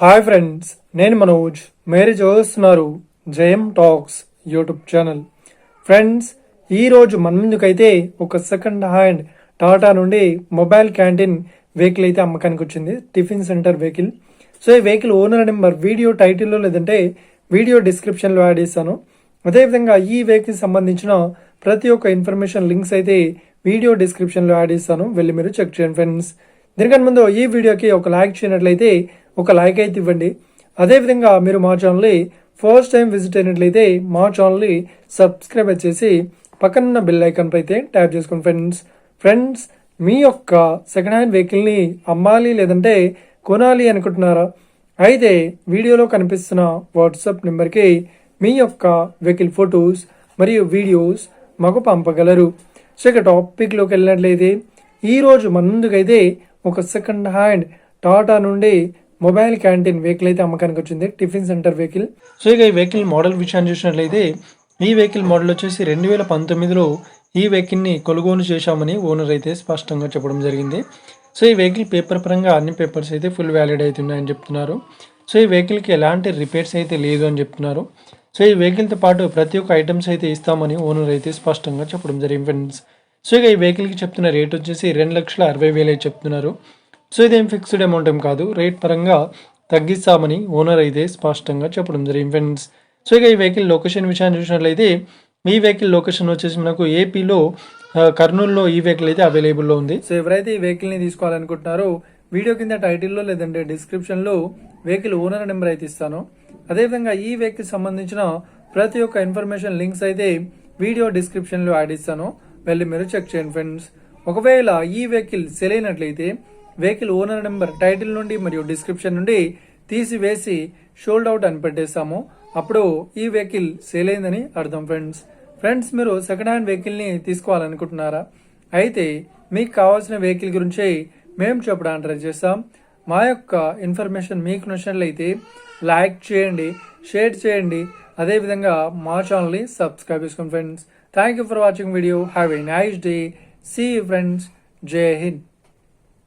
Hi friends, నేను మనోజ్. మీరు చూస్తున్నారు జయం టాక్స్ యూట్యూబ్ ఛానల్. ఫ్రెండ్స్, ఈరోజు మన ముందుకైతే ఒక సెకండ్ హ్యాండ్ టాటా నుండి మొబైల్ క్యాంటీన్ వెహికల్ అయితే అమ్మకానికి వచ్చింది. Tiffin centre vehicle. సో ఈ వెహికల్ ఓనర్ నెంబర్ వీడియో టైటిల్లో లేదంటే వీడియో డిస్క్రిప్షన్లో యాడ్ చేస్తాను. అదేవిధంగా ఈ వెహికల్ సంబంధించిన ప్రతి ఒక్క ఇన్ఫర్మేషన్ లింక్స్ అయితే వీడియో డిస్క్రిప్షన్లో యాడ్ చేస్తాను, వెళ్ళి మీరు చెక్ చేయండి ఫ్రెండ్స్. దీనికన్నా ముందు ఈ వీడియోకి ఒక లైక్ చేయనట్లయితే ఒక లైక్ అయితే ఇవ్వండి. అదేవిధంగా మీరు మా ఛానల్ని ఫస్ట్ టైం విజిట్ అయినట్లయితే మా ఛానల్ని సబ్స్క్రైబ్ చేసి పక్కనున్న బెల్ ఐకాన్ అయితే ట్యాప్ చేసుకోండి ఫ్రెండ్స్. మీ యొక్క సెకండ్ హ్యాండ్ వెహికల్ని అమ్మాలి లేదంటే కొనాలి అనుకుంటున్నారా? అయితే వీడియోలో కనిపిస్తున్న వాట్సాప్ నెంబర్కి మీ యొక్క వెహికల్ ఫొటోస్ మరియు వీడియోస్ మాకు పంపగలరు. సో ఇక టాపిక్లోకి వెళ్ళినట్లయితే ఈరోజు మన ముందుకైతే ఒక సెకండ్ హ్యాండ్ టాటా నుండి మొబైల్ క్యాంటీన్ వెహికల్ అయితే అమ్మకానికి వచ్చింది. Tiffin centre vehicle. సో ఇక ఈ వెహికల్ మోడల్ విషయాన్ని చూసినట్లయితే ఈ వెహికల్ మోడల్ వచ్చేసి 2019లో ఈ వెహికల్ని కొనుగోలు చేశామని ఓనర్ అయితే స్పష్టంగా చెప్పడం జరిగింది. సో ఈ వెహికల్ పేపర్ పరంగా అన్ని పేపర్స్ అయితే ఫుల్ వ్యాలిడ్ అవుతున్నాయని చెప్తున్నారు. సో ఈ వెహికల్కి ఎలాంటి రిపేర్స్ అయితే లేదు అని చెప్తున్నారు. సో ఈ వెహికల్తో పాటు ప్రతి ఒక్క ఐటమ్స్ అయితే ఇస్తామని ఓనర్ అయితే స్పష్టంగా చెప్పడం జరిగింది ఫ్రెండ్స్. సో ఇక ఈ వెహికల్కి చెప్తున్న రేట్ వచ్చేసి 2,60,000 అయితే చెప్తున్నారు. సో ఇదేం ఫిక్స్డ్ అమౌంట్ ఏం కాదు, రేట్ పరంగా తగ్గిస్తామని ఓనర్ అయితే స్పష్టంగా చెప్పడం జరిగింది ఫ్రెండ్స్. సో ఇక ఈ వెహికల్ లొకేషన్ విషయాన్ని చూసినట్లయితే ఈ వెహికల్ లొకేషన్ వచ్చేసి మనకు ఏపీలో కర్నూలులో ఈ వెహికల్ అయితే అవైలబుల్లో ఉంది. సో ఎవరైతే ఈ వెహికల్ని తీసుకోవాలనుకుంటున్నారో వీడియో కింద టైటిల్లో లేదంటే డిస్క్రిప్షన్లో వెహికల్ ఓనర్ నెంబర్ అయితే ఇస్తాను. అదేవిధంగా ఈ వెహికల్ సంబంధించిన ప్రతి ఒక్క ఇన్ఫర్మేషన్ లింక్స్ అయితే వీడియో డిస్క్రిప్షన్లో యాడ్ ఇస్తాను, వెళ్ళి మీరు చెక్ చేయండి ఫ్రెండ్స్. ఒకవేళ ఈ వెహికల్ సెల్ అయినట్లయితే వెహికల్ ఓనర్ నెంబర్ టైటిల్ నుండి మరియు డిస్క్రిప్షన్ నుండి తీసివేసి షోల్డ్ అవుట్ అని పెట్టేస్తాము. అప్పుడు ఈ వెహికల్ సేల్ అయిందని అర్థం ఫ్రెండ్స్. మీరు సెకండ్ హ్యాండ్ వెహికల్ని తీసుకోవాలనుకుంటున్నారా? అయితే మీకు కావాల్సిన వెహికల్ గురించి మేము చెప్పడానికి ట్రై చేస్తాం. మా యొక్క ఇన్ఫర్మేషన్ మీకు నచ్చినట్లయితే లైక్ చేయండి, షేర్ చేయండి, అదేవిధంగా మా ఛానల్ని సబ్స్క్రైబ్ చేసుకోండి friends. Thank you for watching video. Have a nice day. See you friends. Jai Hind.